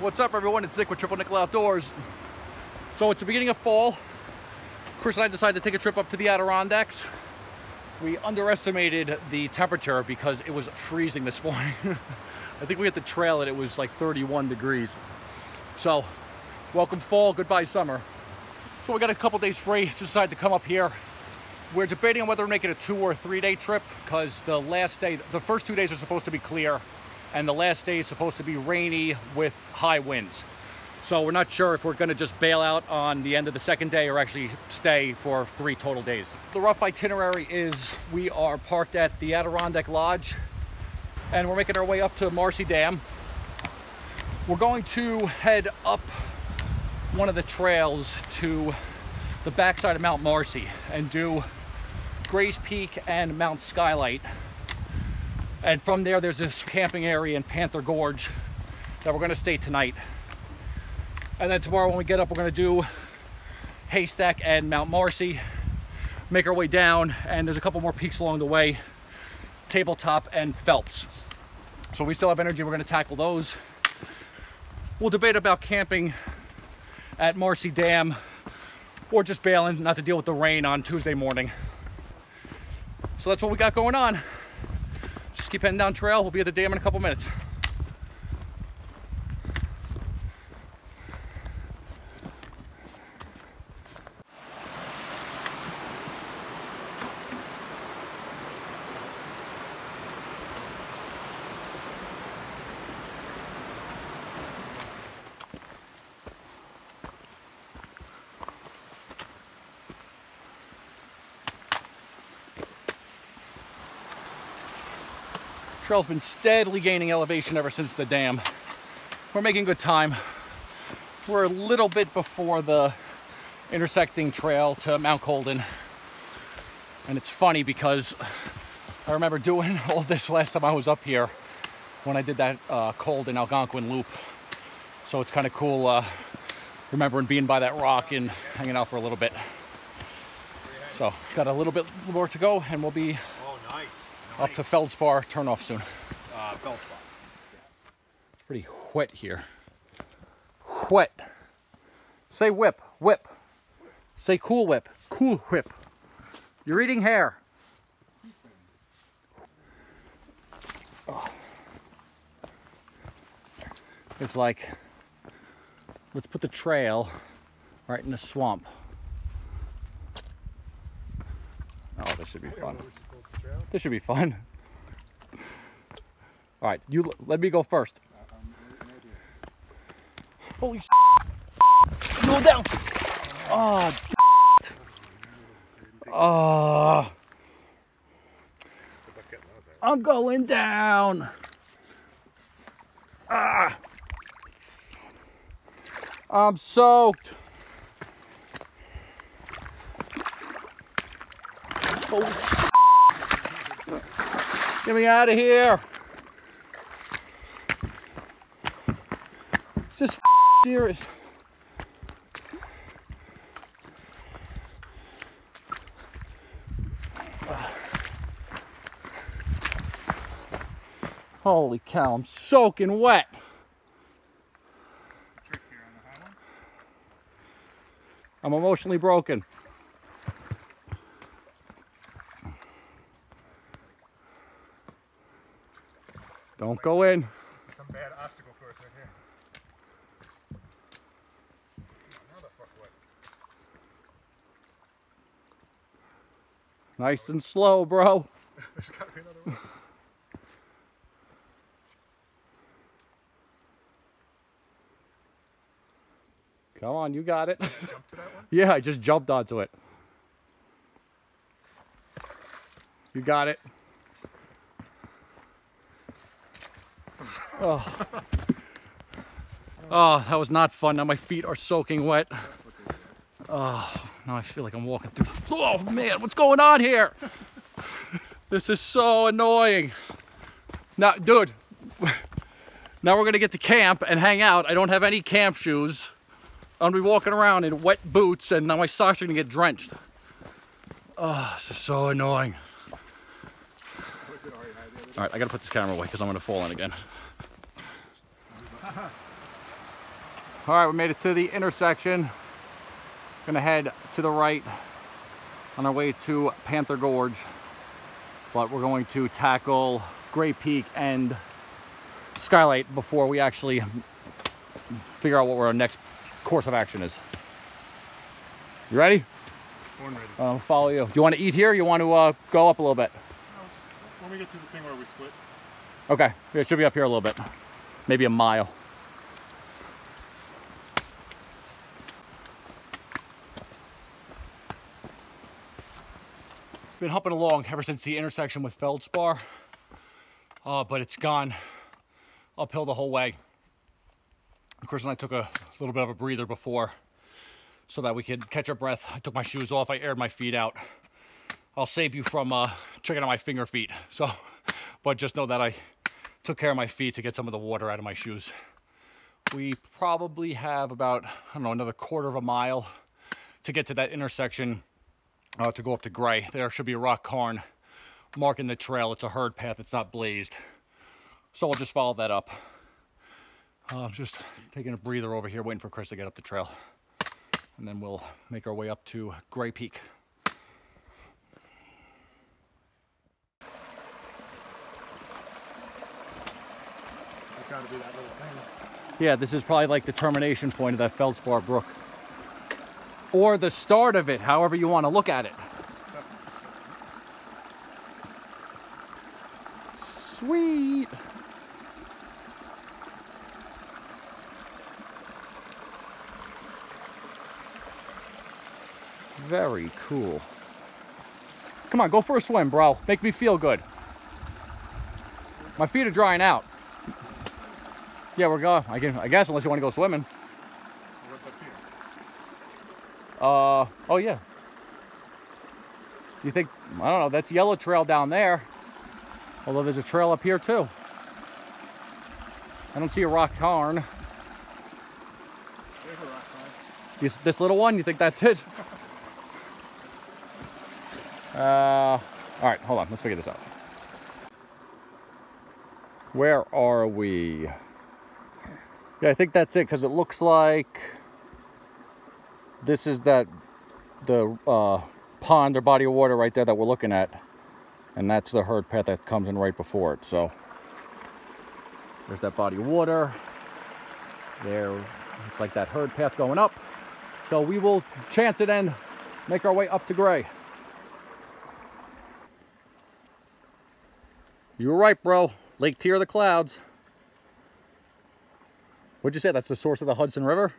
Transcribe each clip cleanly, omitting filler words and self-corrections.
What's up, everyone? It's Nick with Triple Nickel Outdoors. So it's the beginning of fall. Chris and I decided to take a trip up to the Adirondacks. We underestimated the temperature because it was freezing this morning. I think we hit the trail and it was like 31 degrees. So, welcome fall, goodbye summer. So we got a couple days free, just decided to come up here. We're debating on whether to make it a 2 or 3 day trip because the last day, the first 2 days are supposed to be clear and the last day is supposed to be rainy with high winds. So we're not sure if we're gonna just bail out on the end of the second day or actually stay for 3 total days. The rough itinerary is we are parked at the Adirondack Lodge and we're making our way up to Marcy Dam. We're going to head up one of the trails to the backside of Mount Marcy and do Gray's Peak and Mount Skylight. And from there, there's this camping area in Panther Gorge that we're gonna stay tonight. And then tomorrow when we get up, we're gonna do Haystack and Mount Marcy, make our way down, and there's a couple more peaks along the way, Tabletop and Phelps. So we still have energy, we're gonna tackle those. We'll debate about camping at Marcy Dam or just bailing, not to deal with the rain on Tuesday morning. So that's what we got going on. Just keep heading down trail. We'll be at the dam in a couple minutes. Trail's been steadily gaining elevation ever since the dam. We're making good time. We're a little bit before the intersecting trail to Mount Colden. And it's funny because I remember doing all this last time I was up here when I did that Colden Algonquin loop. So it's kind of cool remembering being by that rock and hanging out for a little bit. So got a little bit more to go and we'll be up to Feldspar turnoff soon. Feldspar. It's pretty wet here. Wet. Say whip, whip. Say cool whip, cool whip. You're eating hair. Oh. It's like, let's put the trail right in the swamp. Oh, this should be fun. This should be fun. All right, you let me go first. Holy shit. Go down. Oh, oh. I'm going down. Ah. I'm soaked. Holy shit. Get me out of here. It's just serious. Holy cow, I'm soaking wet. That's the trick here on the high one. I'm emotionally broken. Don't go in. This is some bad obstacle course right here. Now the fuck what? Nice and slow, bro. There's gotta be another one. Come on, you got it. Jump to that one? Yeah, I just jumped onto it. You got it. Oh. Oh, that was not fun. Now my feet are soaking wet. Oh, now I feel like I'm walking through. Oh man, what's going on here? This is so annoying. Now, dude, now we're gonna get to camp and hang out. I don't have any camp shoes. I'm gonna be walking around in wet boots and now my socks are gonna get drenched. Oh, this is so annoying. All right, I gotta put this camera away because I'm gonna fall in again. All right, we made it to the intersection. Gonna head to the right on our way to Panther Gorge, but we're going to tackle Gray Peak and Skylight before we actually figure out what our next course of action is. You ready? Born ready. I'll follow you. Do you want to eat here or you want to go up a little bit? No, just when we get to the thing where we split. Okay, it should be up here a little bit. Maybe a mile. Been humping along ever since the intersection with Feldspar, but it's gone uphill the whole way. Chris and I took a little bit of a breather before so that we could catch our breath. I took my shoes off, I aired my feet out. I'll save you from checking out my finger feet. So, but just know that I took care of my feet to get some of the water out of my shoes. We probably have about, I don't know, another quarter of a mile to get to that intersection. To go up to Gray. There should be a rock cairn marking the trail. It's a herd path, it's not blazed. So we'll just follow that up. I'm just taking a breather over here, waiting for Chris to get up the trail. And then we'll make our way up to Gray Peak. That's gotta be that little thing. Yeah, this is probably like the termination point of that Feldspar Brook. Or the start of it, however you want to look at it. Sweet. Very cool. Come on, go for a swim, bro. Make me feel good. My feet are drying out. Yeah, we're going. I guess unless you want to go swimming. What's up here? Oh yeah. You think, I don't know, that's Yellow Trail down there. Although there's a trail up here too. I don't see a rock cairn. There's a rock cairn. This little one, you think that's it? All right, hold on, let's figure this out. Where are we? Yeah, I think that's it, because it looks like this is the pond or body of water right there that we're looking at. And that's the herd path that comes in right before it. So there's that body of water. There, looks like that herd path going up. So we will chance it and make our way up to Gray. You were right, bro. Lake Tier of the Clouds. What'd you say? That's the source of the Hudson River?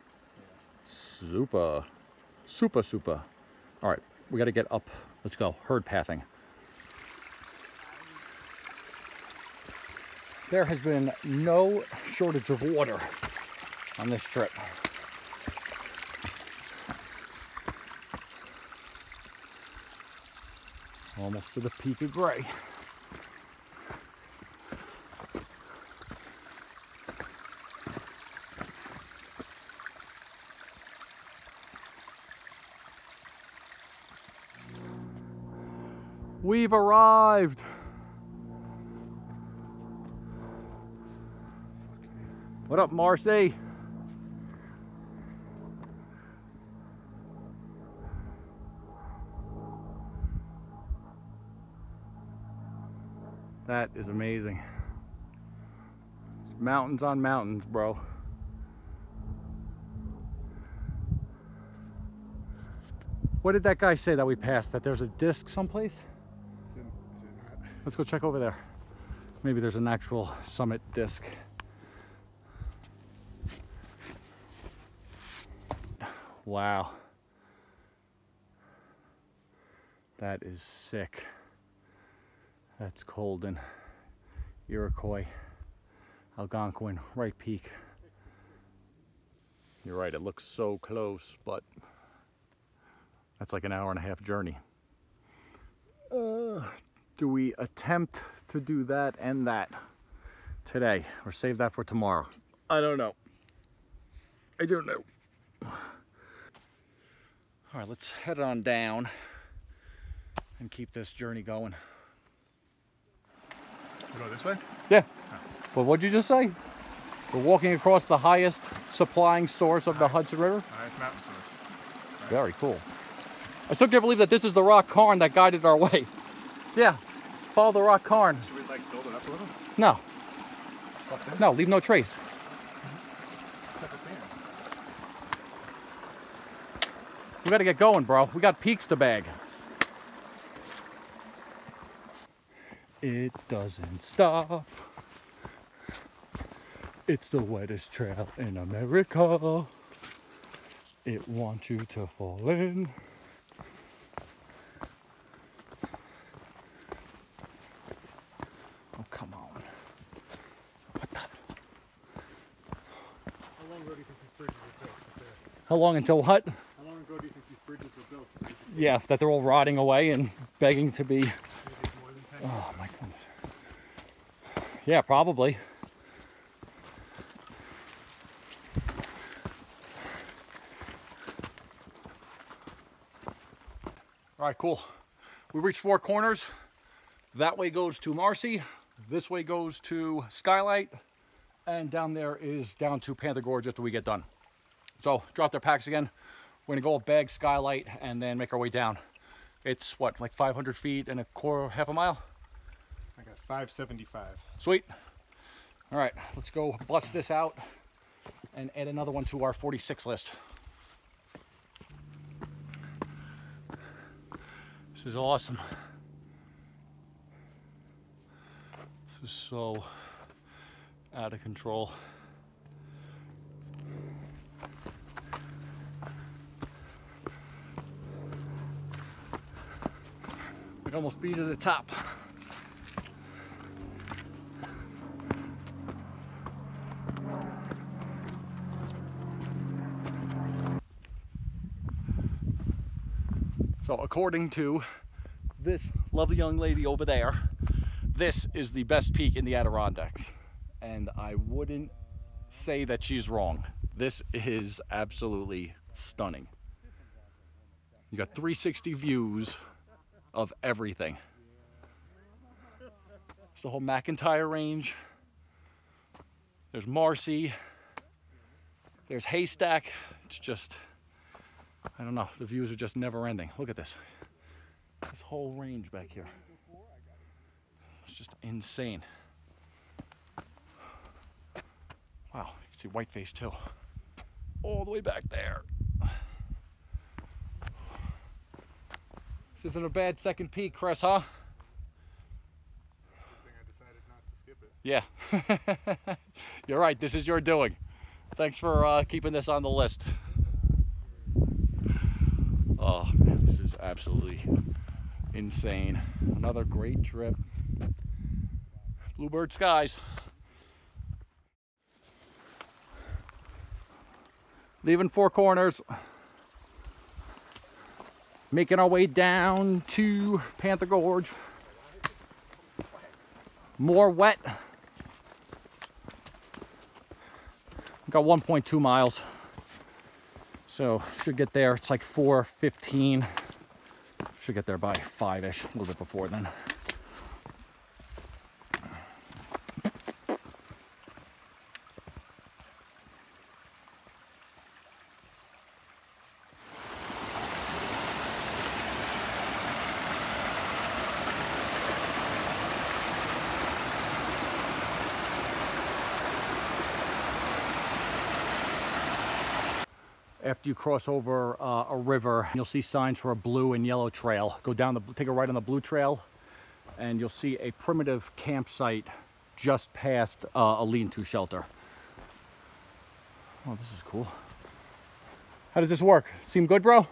Super. Super, super. All right, we got to get up. Let's go. Herd pathing. There has been no shortage of water on this trip. Almost to the peak of Gray. We've arrived. What up, Marcy? That is amazing. Mountains on mountains, bro. What did that guy say that we passed? That there's a disc someplace? Is it not? Let's go check over there. Maybe there's an actual summit disc. Wow. That is sick. That's Colden, Iroquois, Algonquin, Wright Peak. You're right, it looks so close, but that's like an hour-and-a-half journey. Do we attempt to do that and that today, or save that for tomorrow? I don't know. I don't know. All right, let's head on down and keep this journey going. We go this way? Yeah. Well, what'd you just say? We're walking across the highest supplying source of the Hudson River. Highest mountain source. Very cool. I still can't believe that this is the rock cairn that guided our way. Yeah, follow the rock cairn. Should we like build it up a little? No, Up there? no, leave no trace. Except for fans. We gotta get going, bro. We got peaks to bag. It doesn't stop. It's the wettest trail in America. It wants you to fall in. Oh, come on. What the? How long ago do you think these bridges were built? Up there? How long until what? How long ago do you think these bridges were built? Yeah, that they're all rotting away and begging to be. Maybe more than 10 years. Oh my goodness. Yeah, probably. All right, cool. We reached 4 corners. That way goes to Marcy. This way goes to Skylight. And down there is down to Panther Gorge after we get done. So drop their packs again. We're gonna go up bag Skylight and then make our way down. It's what, like 500 feet and half a mile? I got 575. Sweet. All right, let's go bust this out and add another one to our 46 list. This is awesome. This is so out of control. We'd almost be to the top. So according to this lovely young lady over there, this is the best peak in the Adirondacks. And I wouldn't say that she's wrong. This is absolutely stunning. You got 360 views of everything. It's the whole McIntyre range. There's Marcy. There's Haystack. It's just, I don't know, the views are just never ending. Look at this. This whole range back here. It's just insane. Wow, you can see Whiteface too. All the way back there. This isn't a bad second peak, Chris, huh? Good thing I decided not to skip it. Yeah. You're right, this is your doing. Thanks for keeping this on the list. Oh, man, this is absolutely insane. Another great trip. Bluebird skies. Leaving 4 corners. Making our way down to Panther Gorge. More wet. Got 1.2 miles. So should get there. It's like 4:15. Should get there by 5-ish, a little bit before then. After you cross over a river, you'll see signs for a blue and yellow trail. Go down take a right on the blue trail, and you'll see a primitive campsite just past a lean-to shelter. Oh, this is cool. How does this work? Seem good, bro?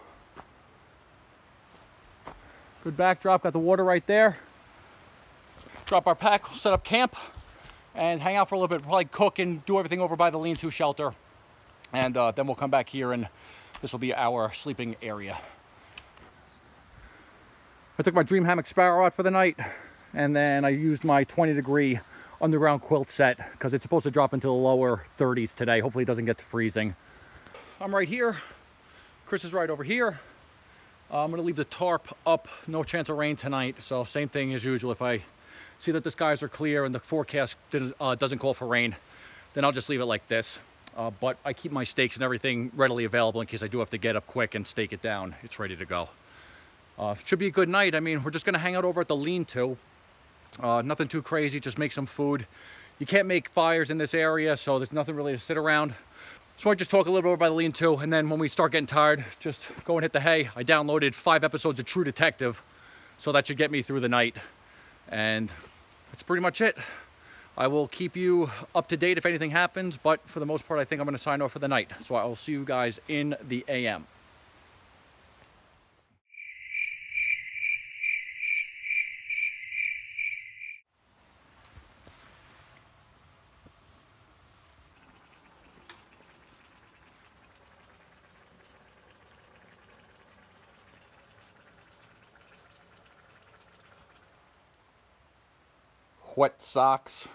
Good backdrop, got the water right there. Drop our pack, set up camp, and hang out for a little bit. Probably cook and do everything over by the lean-to shelter. And then we'll come back here and this will be our sleeping area. I took my Dream Hammock Sparrow out for the night, and then I used my 20-degree underground quilt set because it's supposed to drop into the lower 30s today. Hopefully it doesn't get to freezing. I'm right here. Chris is right over here. I'm gonna leave the tarp up. No chance of rain tonight. So same thing as usual. If I see that the skies are clear and the forecast doesn't call for rain, then I'll just leave it like this. But I keep my stakes and everything readily available in case I do have to get up quick and stake it down. It's ready to go. Should be a good night. I mean, we're just going to hang out over at the lean-to. Nothing too crazy, just make some food. You can't make fires in this area, so there's nothing really to sit around. So I just talk a little bit over by the lean-to, and then when we start getting tired, just go and hit the hay. I downloaded 5 episodes of True Detective, so that should get me through the night. And that's pretty much it. I will keep you up to date if anything happens, but for the most part, I think I'm going to sign off for the night. So I will see you guys in the AM. Wet socks,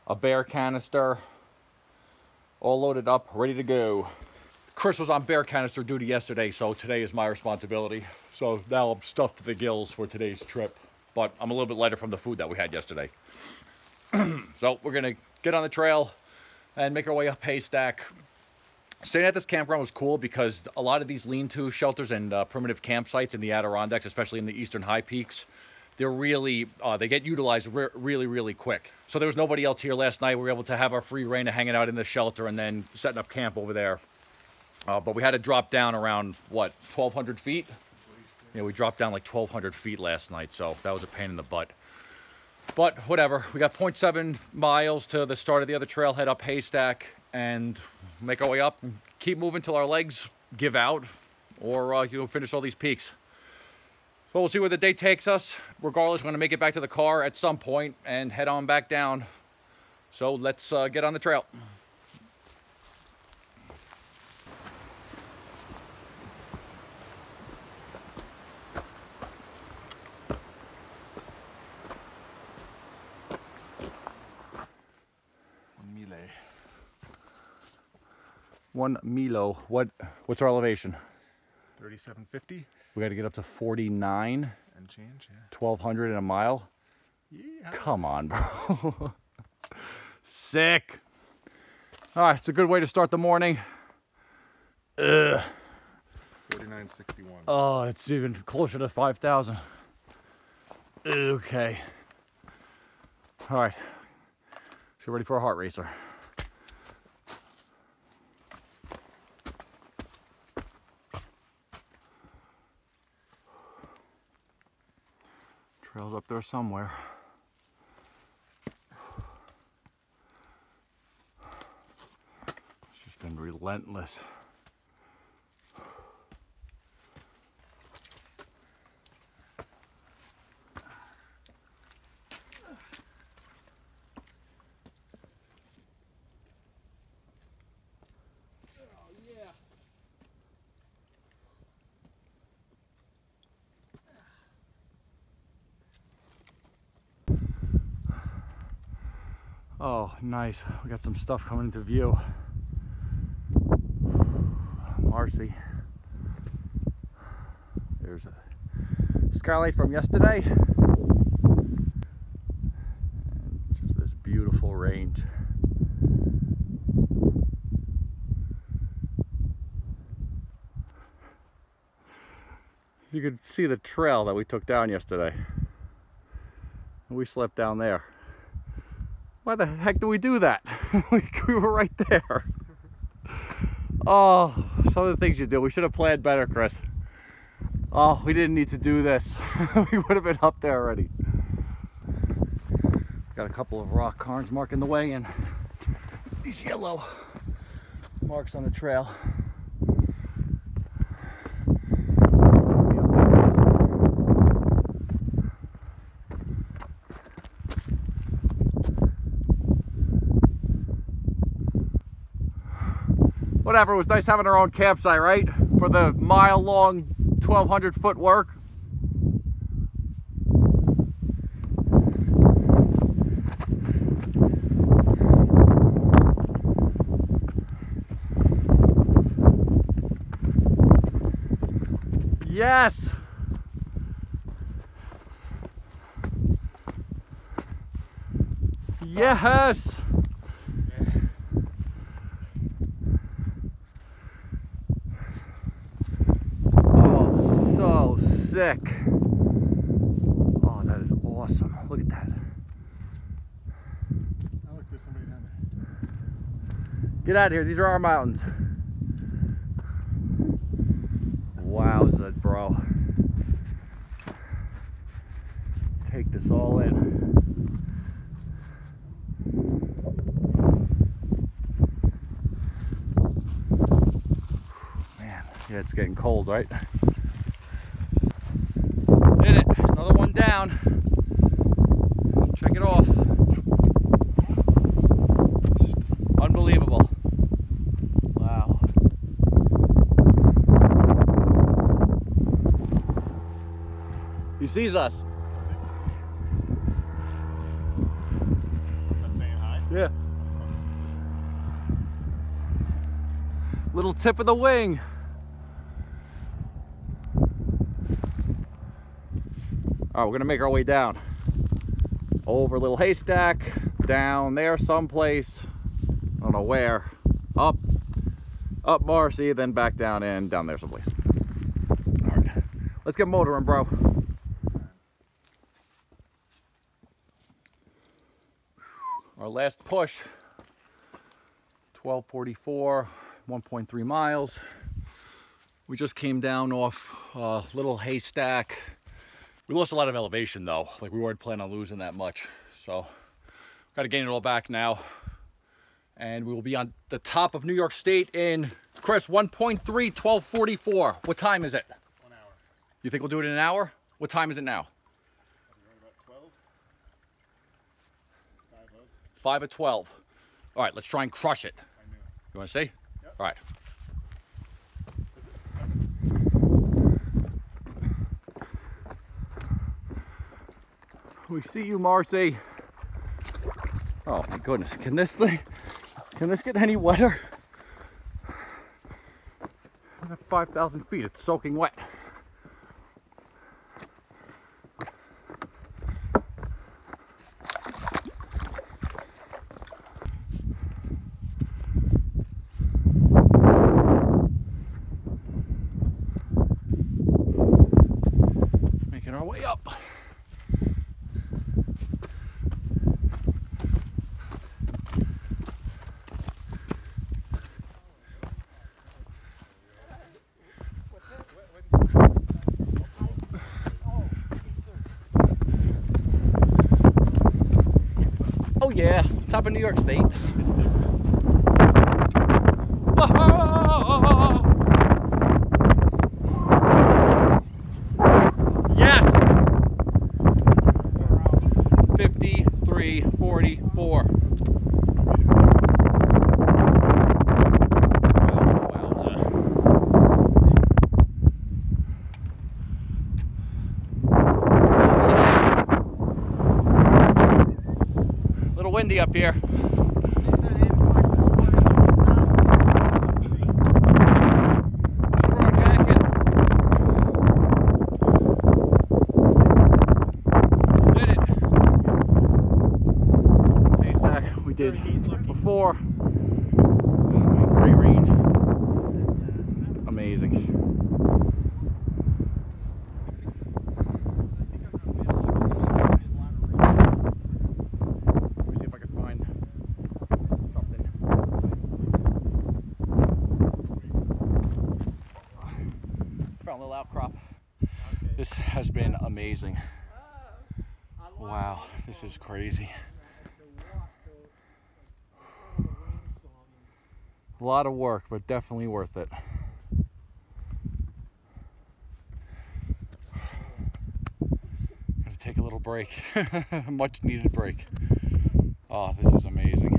a bear canister, all loaded up, ready to go. Chris was on bear canister duty yesterday, so today is my responsibility. So now I'm stuffed to the gills for today's trip, but I'm a little bit lighter from the food that we had yesterday. So we're gonna get on the trail and make our way up Haystack. Staying at this campground was cool because a lot of these lean-to shelters and primitive campsites in the Adirondacks, especially in the eastern high peaks, they're really, they get utilized really quick. So there was nobody else here last night. We were able to have our free reign of hanging out in the shelter and then setting up camp over there. But we had to drop down around, what, 1,200 feet? Yeah, we dropped down like 1,200 feet last night, so that was a pain in the butt. But whatever, we got 0.7 miles to the start of the other trailhead up Haystack and make our way up and keep moving till our legs give out or finish all these peaks. So we'll see where the day takes us. Regardless, we're going to make it back to the car at some point and head on back down. So let's get on the trail. One milo. What's our elevation? 3750. We got to get up to 49 and change, yeah. 1,200 in a mile. Yeah. Come on, bro. Sick. All right, it's a good way to start the morning. 4961. Oh, it's even closer to 5,000. Okay. All right. Let's get ready for a heart racer. Trail's up there somewhere. It's just been relentless. Oh, nice. We got some stuff coming into view. Marcy. There's a Skylight from yesterday. And just this beautiful range. You could see the trail that we took down yesterday. We slept down there. Why the heck do we do that? We were right there. Oh, some of the things you do. We should have planned better, Chris. Oh, we didn't need to do this. We would have been up there already. Got a couple of rock cairns marking the way and these yellow marks on the trail. Whatever, it was nice having our own campsite, right? For the mile-long, 1,200-foot work. Yes! Yes! sick. Oh, that is awesome. Look at that. Oh, look, there's somebody down there. Get out of here. These are our mountains. Wowza, bro. Take this all in. Man, yeah, it's getting cold, right? Did it. Another one down. Check it off. Just unbelievable. Wow. He sees us. Is that saying hi? Yeah. That's awesome. Little tip of the wing. All right, we're gonna make our way down. Over Little Haystack, down there someplace. I don't know where. Up Marcy, then back down and down there someplace. All right, let's get motoring, bro. Our last push, 12:44, 1.3 miles. We just came down off Little Haystack. We lost a lot of elevation though, like we weren't planning on losing that much. So, got to gain it all back now. And we will be on the top of New York State in, Chris, 1.3, 12:44. What time is it? 1 hour. You think we'll do it in an hour? What time is it now? About 12. 5 at 12. All right, let's try and crush it. I knew it. You want to see? Yep. All right. We see you, Marcy. Oh my goodness, can this get any wetter? I'm at 5,000 feet, it's soaking wet. Making our way up. Oh yeah, top of New York State. Yes! 53:44. Wowza. Little windy up here. Did before. Great range. Amazing. Let me see if I can find something. Found a little outcrop. This has been amazing. Wow, this is crazy. A lot of work, but definitely worth it. Gonna take a little break. Much needed break. Oh, this is amazing.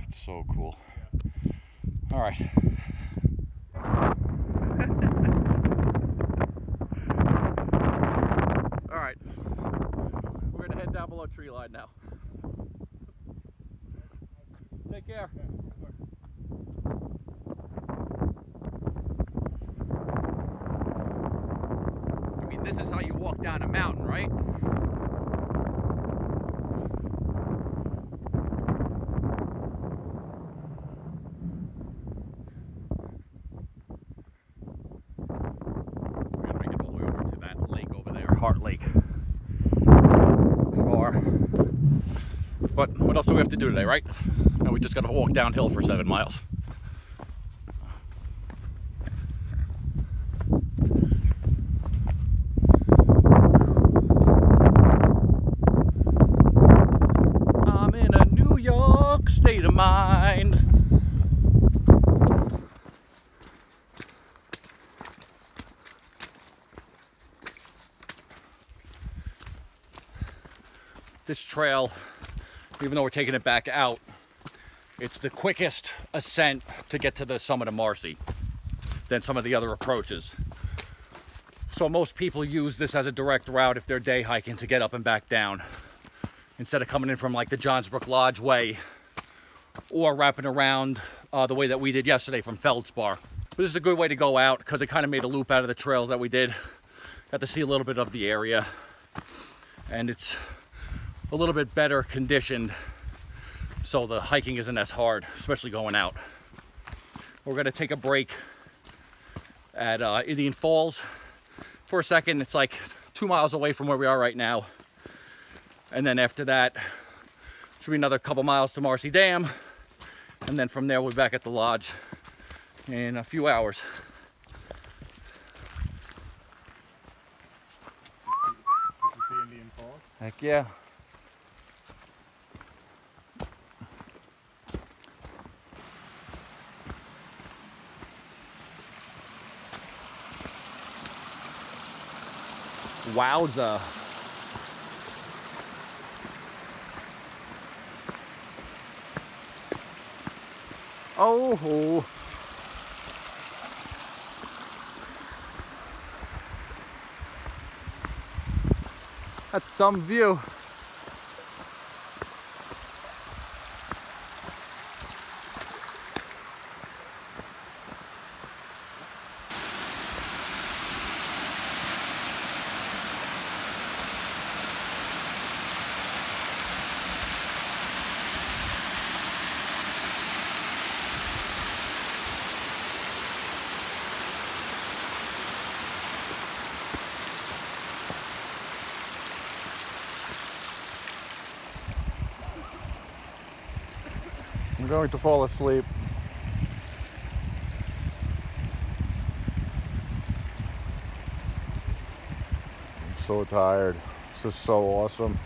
It's so cool. All right. All right. We're gonna head down below tree line now. Take care. I mean, this is how you walk down a mountain, right? But what else do we have to do today, right? No, we just got to walk downhill for 7 miles. I'm in a New York state of mind. This trail, even though we're taking it back out, it's the quickest ascent to get to the summit of Marcy than some of the other approaches. So most people use this as a direct route if they're day hiking to get up and back down, instead of coming in from like the Johnsbrook Lodge way or wrapping around the way that we did yesterday from Feldspar. But this is a good way to go out because it kind of made a loop out of the trails that we did. Got to see a little bit of the area, and it's a little bit better conditioned, so the hiking isn't as hard, especially going out. We're gonna take a break at Indian Falls for a second. It's like 2 miles away from where we are right now. And then after that, should be another couple miles to Marcy Dam. And then from there, we'll be back at the lodge in a few hours. This is the Indian Falls? Heck yeah. Wowza. Oh. That's some view. I'm going to fall asleep. I'm so tired. This is so awesome.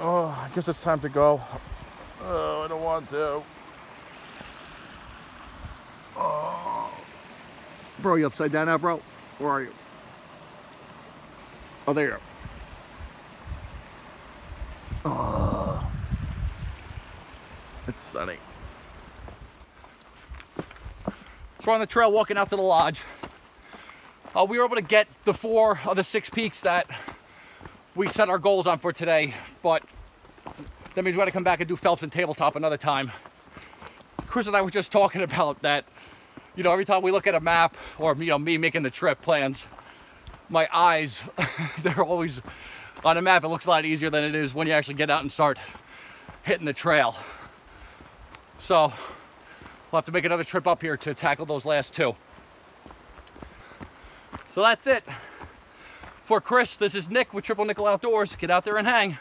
Oh, I guess it's time to go. Oh, I don't want to. Oh. Bro, you upside down now, bro? Where are you? Oh, there you are. Oh. It's sunny. So we're on the trail walking out to the lodge. We were able to get the 4 of the 6 peaks that we set our goals on for today, but that means we got to come back and do Phelps and Tabletop another time. Chris and I were just talking about that, you know, every time we look at a map, or, you know, me making the trip plans, my eyes, they're always on a map. It looks a lot easier than it is when you actually get out and start hitting the trail. So we'll have to make another trip up here to tackle those last 2. So that's it. For Chris, this is Nick with Triple Nickel Outdoors. Get out there and hang.